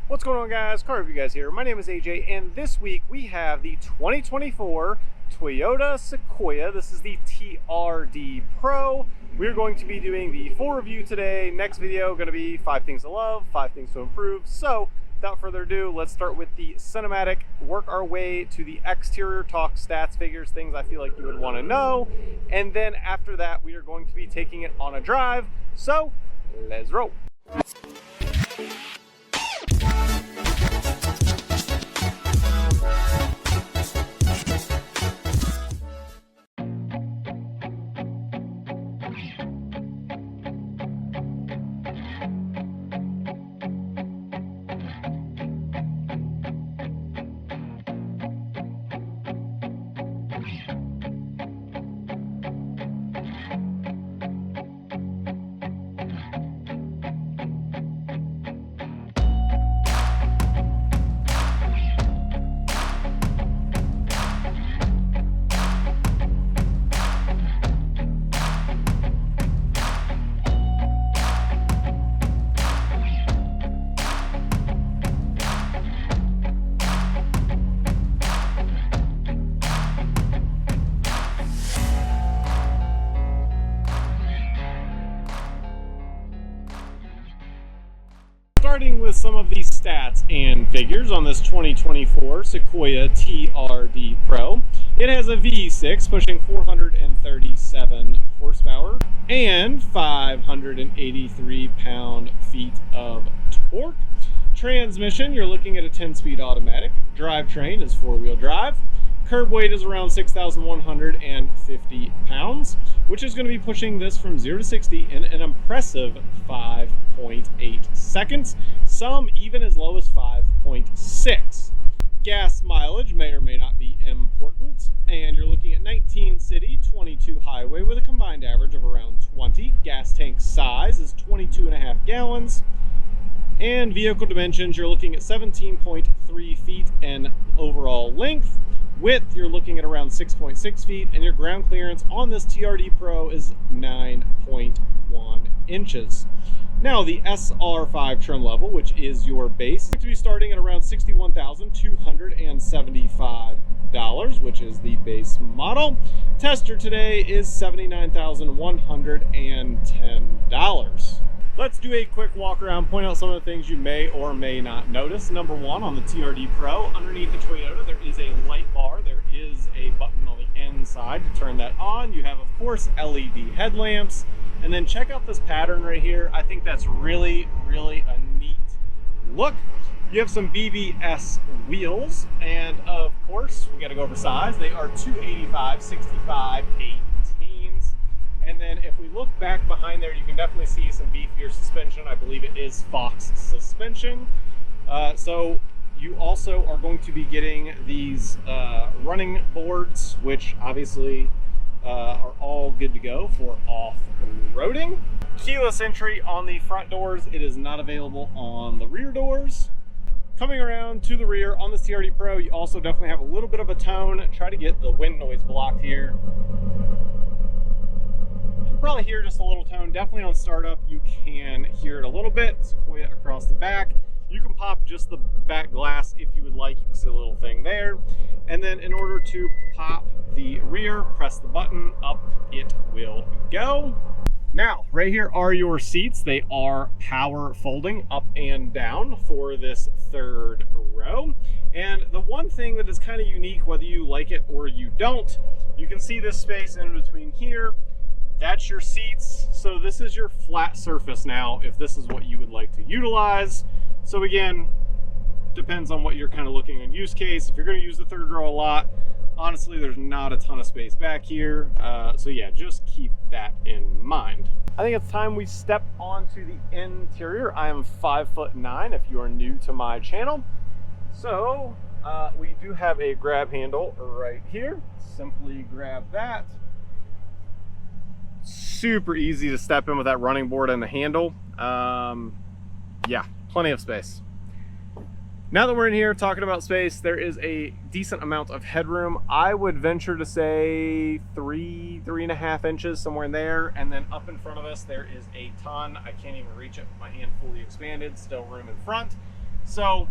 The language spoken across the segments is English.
What's going on, guys? Car Review Guys here. My name is AJ, and this week we have the 2024 Toyota Sequoia. This is the TRD Pro. We're going to be doing the full review today. Next video going to be 5 things to love, 5 things to improve. So without further ado, let's start with the cinematic, work our way to the exterior, talk stats, figures, things I feel like you would want to know. And then after that, we are going to be taking it on a drive. So let's roll. Starting with some of the stats and figures on this 2024 Sequoia TRD Pro. It has a V6 pushing 437 horsepower and 583 pound-feet of torque. Transmission, you're looking at a 10-speed automatic. Drivetrain is 4-wheel drive. Curb weight is around 6,150 pounds, which is going to be pushing this from 0 to 60 in an impressive 5.8 seconds, some even as low as 5.6. Gas mileage may or may not be important, and you're looking at 19 city, 22 highway with a combined average of around 20. Gas tank size is 22.5 gallons. And vehicle dimensions, you're looking at 17.3 feet in overall length. Width, you're looking at around 6.6 feet, and your ground clearance on this TRD Pro is 9.1 inches. Now, the SR5 trim level, which is your base, is going to be starting at around $61,275, which is the base model. Tester today is $79,110. Let's do a quick walk around, point out some of the things you may or may not notice. Number one, on the TRD Pro, underneath the Toyota, there is a light bar. There is a button on the inside to turn that on. You have, of course, LED headlamps. And then check out this pattern right here. I think that's really, really a neat look. You have some BBS wheels. And of course, we got to go over size. They are 285, 65, 18s. And then if we look back behind there, you can definitely see some beefier suspension. I believe it is Fox suspension. So you also are going to be getting these running boards, which obviously are all good to go for off-roading. Keyless entry on the front doors. It is not available on the rear doors. Coming around to the rear on the TRD Pro, you also definitely have a little bit of a tone. Try to get the wind noise blocked here. Probably hear just a little tone. Definitely on startup you can hear it a little bit. Sequoia across the back. You can pop just the back glass if you would like. You can see a little thing there. And then in order to pop the rear, press the button, up it will go. Now, right here are your seats. They are power folding up and down for this third row. And the one thing that is kind of unique, whether you like it or you don't, you can see this space in between here. That's your seats. So this is your flat surface now, if this is what you would like to utilize. So again, depends on what you're kind of looking in use case. If you're going to use the third row a lot, honestly, there's not a ton of space back here. So yeah, just keep that in mind. I think it's time we step onto the interior. I am 5'9" if you are new to my channel. So we do have a grab handle right here. Simply grab that. Super easy to step in with that running board and the handle. Yeah, plenty of space. Now that we're in here talking about space, there is a decent amount of headroom. I would venture to say 3.5 inches, somewhere in there. And then up in front of us, there is a ton. I can't even reach it with my hand fully expanded, still room in front. So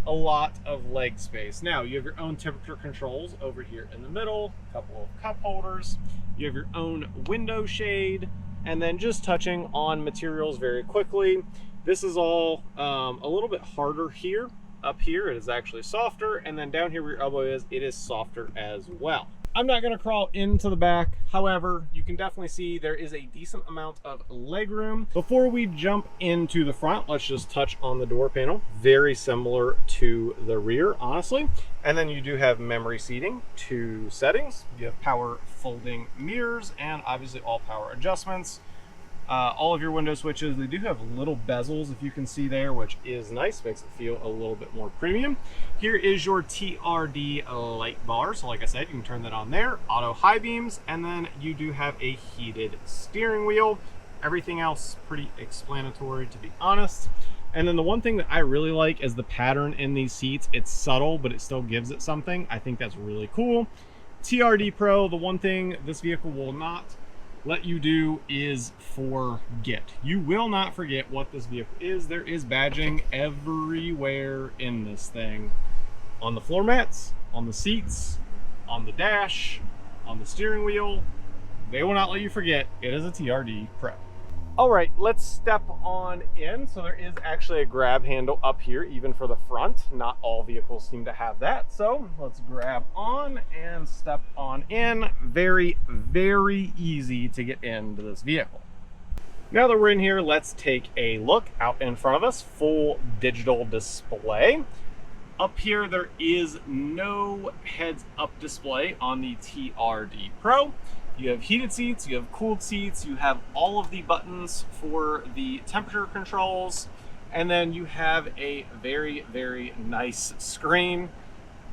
a lot of leg space. Now you have your own temperature controls over here in the middle, a couple of cup holders, you have your own window shade, and then just touching on materials very quickly. This is all a little bit harder here. Up here it is actually softer, and then down here where your elbow is, it is softer as well. I'm not going to crawl into the back. However, you can definitely see there is a decent amount of leg room. Before we jump into the front, let's just touch on the door panel. Very similar to the rear, honestly. And then you do have memory seating, 2 settings. You have power folding mirrors and obviously all power adjustments. All of your window switches, they do have little bezels, if you can see there, which is nice, makes it feel a little bit more premium. Here is your TRD light bar, so like I said, you can turn that on there. Auto high beams, and then you do have a heated steering wheel. Everything else pretty explanatory, to be honest. And then the one thing that I really like is the pattern in these seats. It's subtle, but it still gives it something. I think that's really cool. TRD Pro, the one thing this vehicle will not let you do is forget. You will not forget what this vehicle is. There is badging everywhere in this thing. On the floor mats, on the seats, on the dash, on the steering wheel. They will not let you forget it is a TRD Pro. All right, let's step on in. So there is actually a grab handle up here, even for the front. Not all vehicles seem to have that. So let's grab on and step on in. Very, very easy to get into this vehicle. Now that we're in here, let's take a look out in front of us. Full digital display. Up here, there is no heads-up display on the TRD Pro. You have heated seats, you have cooled seats, you have all of the buttons for the temperature controls, and then you have a very, very nice screen.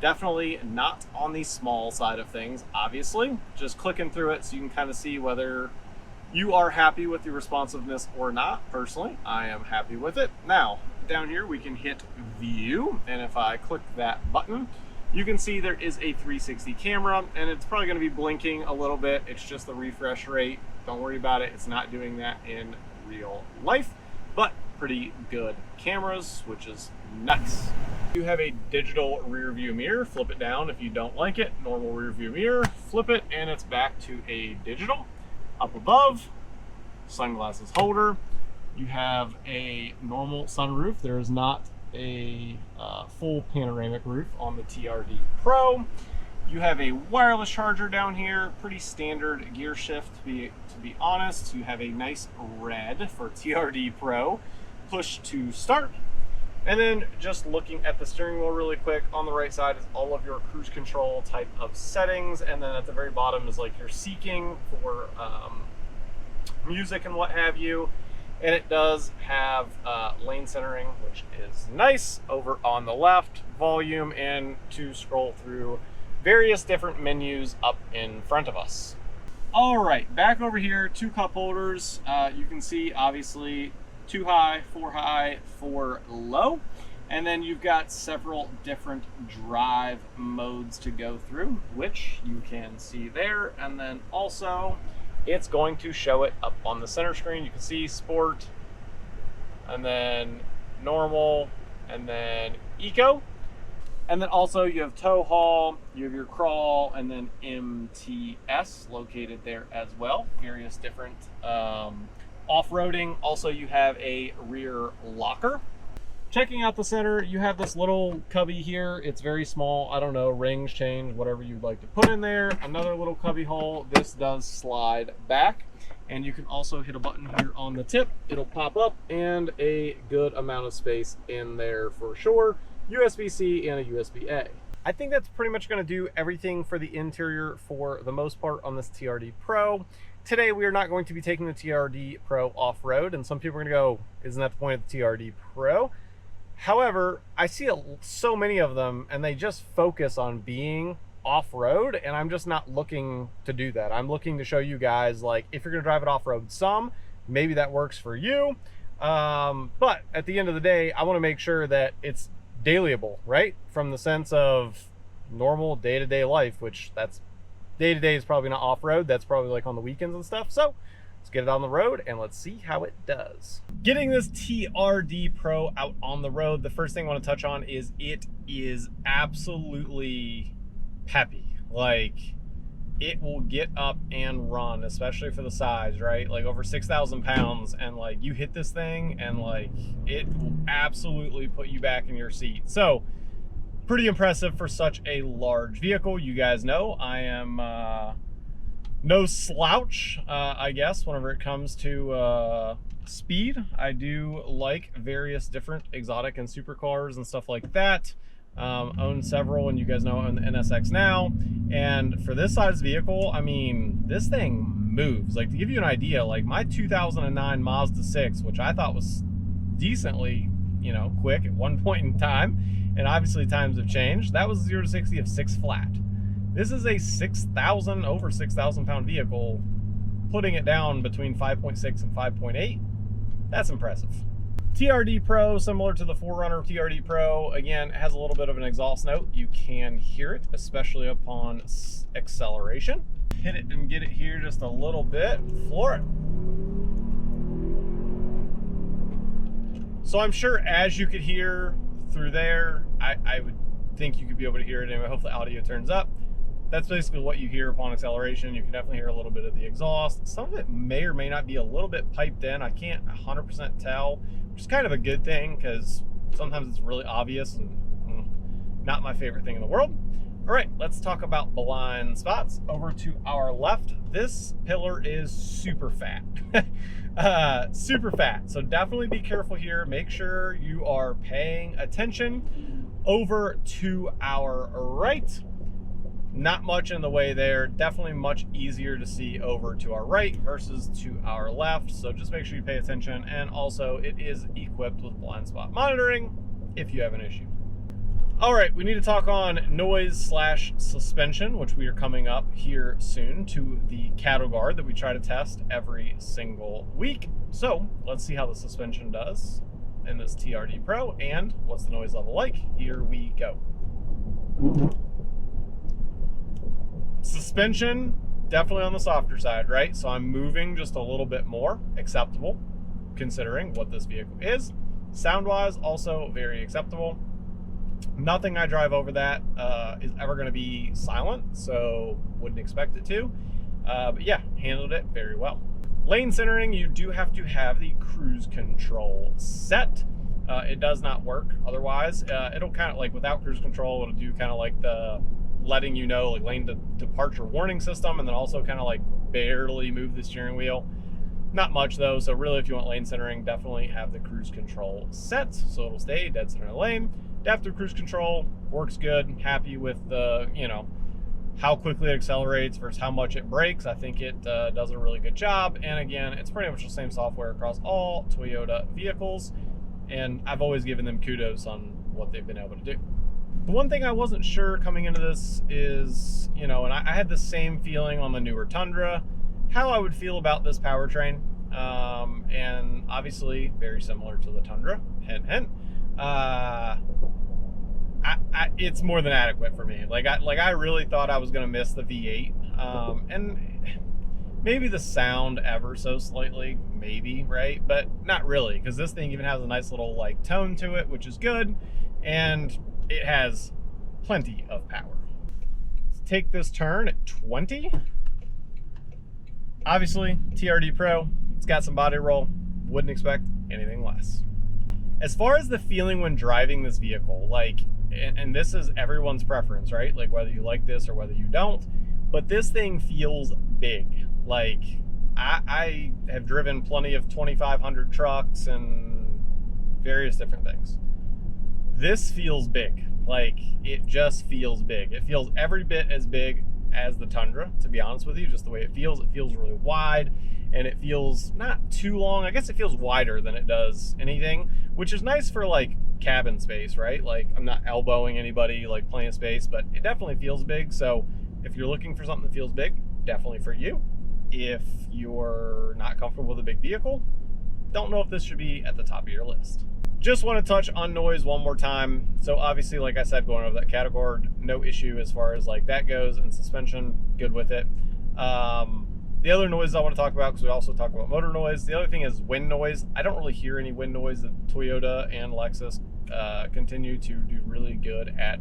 Definitely not on the small side of things, obviously. Just clicking through it so you can kind of see whether you are happy with the responsiveness or not. Personally, I am happy with it. Now, down here we can hit view, and if I click that button, you can see there is a 360 camera, and it's probably going to be blinking a little bit. It's just the refresh rate. Don't worry about it. It's not doing that in real life, but pretty good cameras, which is nice. You have a digital rear view mirror. Flip it down if you don't like it. Normal rear view mirror. Flip it, and it's back to a digital. Up above, sunglasses holder. You have a normal sunroof. There is not a full panoramic roof on the TRD Pro. You have a wireless charger down here, pretty standard gear shift to be honest. You have a nice red for TRD Pro, push to start. And then just looking at the steering wheel really quick, on the right side is all of your cruise control type of settings, and then at the very bottom is like your seeking for music and what have you. And it does have lane centering, which is nice. Over on the left, volume, and to scroll through various different menus up in front of us. All right, back over here, 2 cup holders. You can see obviously 2 high, 4 low. And then you've got several different drive modes to go through, which you can see there. And then also, it's going to show it up on the center screen. You can see sport, and then normal, and then eco. And then also you have tow haul, you have your crawl, and then MTS located there as well. Various different off-roading. Also you have a rear locker. Checking out the center, you have this little cubby here. It's very small. I don't know, rings, chains, whatever you'd like to put in there. Another little cubby hole. This does slide back. And you can also hit a button here on the tip. It'll pop up, and a good amount of space in there for sure. USB-C and a USB-A. I think that's pretty much going to do everything for the interior for the most part on this TRD Pro. Today we are not going to be taking the TRD Pro off-road, and some people are going to go, isn't that the point of the TRD Pro? However, I see so many of them, and they just focus on being off-road, and I'm just not looking to do that. I'm looking to show you guys, like, if you're going to drive it off-road some, maybe that works for you. But at the end of the day, I want to make sure that it's dailyable, right? From the sense of normal day-to-day life, which that's day-to-day is probably not off-road. That's probably like on the weekends and stuff. So Let's get it on the road and let's see how it does. Getting this TRD Pro out on the road, the first thing I want to touch on is it is absolutely peppy. Like, it will get up and run, especially for the size, right? Like over 6,000 pounds, and like you hit this thing and like it will absolutely put you back in your seat. So pretty impressive for such a large vehicle. You guys know I am no slouch, I guess, whenever it comes to speed. I do like various different exotic and supercars and stuff like that. Own several, and you guys know I own the NSX now. And for this size vehicle, I mean, this thing moves. Like, to give you an idea, like my 2009 Mazda 6, which I thought was decently, you know, quick at one point in time, and obviously times have changed, that was 0 to 60 of 6 flat. This is a over 6,000 pound vehicle, putting it down between 5.6 and 5.8. That's impressive. TRD Pro, similar to the 4Runner TRD Pro, again, has a little bit of an exhaust note. You can hear it, especially upon acceleration. Hit it and get it here just a little bit. Floor it. So I'm sure as you could hear through there, I would think you could be able to hear it anyway. Hopefully audio turns up. That's basically what you hear upon acceleration. You can definitely hear a little bit of the exhaust. Some of it may or may not be a little bit piped in. I can't 100% tell, which is kind of a good thing because sometimes it's really obvious and not my favorite thing in the world. All right, let's talk about blind spots. Over to our left, this pillar is super fat. Super fat. So definitely be careful here. Make sure you are paying attention. Over to our right, not much in the way there. Definitely much easier to see over to our right versus to our left. So just make sure you pay attention. And also it is equipped with blind spot monitoring if you have an issue. All right, we need to talk on noise / suspension, which we are coming up here soon to the cattle guard that we try to test every single week. So let's see how the suspension does in this TRD Pro and what's the noise level like. Here we go. Suspension, definitely on the softer side, right? So I'm moving just a little bit more, acceptable, considering what this vehicle is. Sound-wise, also very acceptable. Nothing I drive over that is ever going to be silent, so wouldn't expect it to. But yeah, handled it very well. Lane centering, you do have to have the cruise control set. It does not work otherwise. It'll kind of like, without cruise control, it'll do kind of like the letting you know, like lane departure warning system, and then also kind of like barely move the steering wheel. Not much though, so really if you want lane centering, definitely have the cruise control set, so it'll stay dead center in the lane. Adaptive cruise control works good. Happy with the, you know, how quickly it accelerates versus how much it brakes. I think it does a really good job. And again, it's pretty much the same software across all Toyota vehicles, and I've always given them kudos on what they've been able to do. The one thing I wasn't sure coming into this is, you know, and I had the same feeling on the newer Tundra, how I would feel about this powertrain. And obviously very similar to the Tundra, hint, hint. It's more than adequate for me. Like I really thought I was going to miss the V8, and maybe the sound ever so slightly, maybe, right? But not really, because this thing even has a nice little like tone to it, which is good, and it has plenty of power. Let's take this turn at 20. Obviously, TRD Pro, it's got some body roll. Wouldn't expect anything less. As far as the feeling when driving this vehicle, like, and this is everyone's preference, right? Like whether you like this or whether you don't, but this thing feels big. Like I have driven plenty of 2,500 trucks and various different things. This feels big. Like, it just feels big. It feels every bit as big as the Tundra, to be honest with you, just the way it feels. It feels really wide, and it feels not too long. I guess it feels wider than it does anything, which is nice for like cabin space, right? Like, I'm not elbowing anybody, like plenty of space, but it definitely feels big. So if you're looking for something that feels big, definitely for you. If you're not comfortable with a big vehicle, don't know if this should be at the top of your list. Just want to touch on noise one more time. So obviously, like I said, going over that category, no issue as far as like that goes, and suspension, good with it. The other noises I want to talk about, because we also talk about motor noise, the other thing is wind noise. I don't really hear any wind noise. That Toyota and Lexus continue to do really good at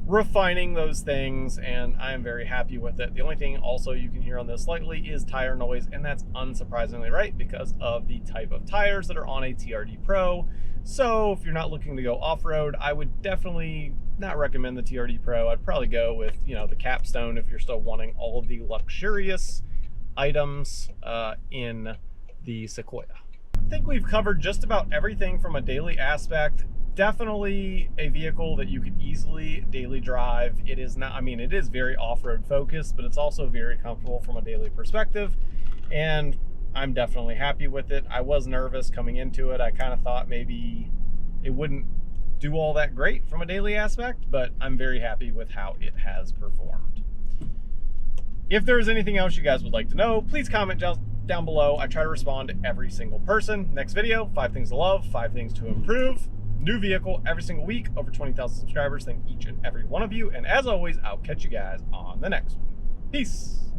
refining those things, and I am very happy with it. The only thing also you can hear on this slightly is tire noise, and that's unsurprisingly right because of the type of tires that are on a TRD Pro. So if you're not looking to go off-road, I would definitely not recommend the TRD Pro. I'd probably go with, you know, the Capstone if you're still wanting all of the luxurious items in the Sequoia. I think we've covered just about everything from a daily aspect. Definitely a vehicle that you could easily daily drive. It is not, I mean, it is very off-road focused, but it's also very comfortable from a daily perspective, and I'm definitely happy with it. I was nervous coming into it. I kind of thought maybe it wouldn't do all that great from a daily aspect, but I'm very happy with how it has performed. If there's anything else you guys would like to know, please comment down below. I try to respond to every single person. Next video, 5 things to love, 5 things to improve. New vehicle every single week, over 20,000 subscribers. Thank each and every one of you. And as always, I'll catch you guys on the next one. Peace.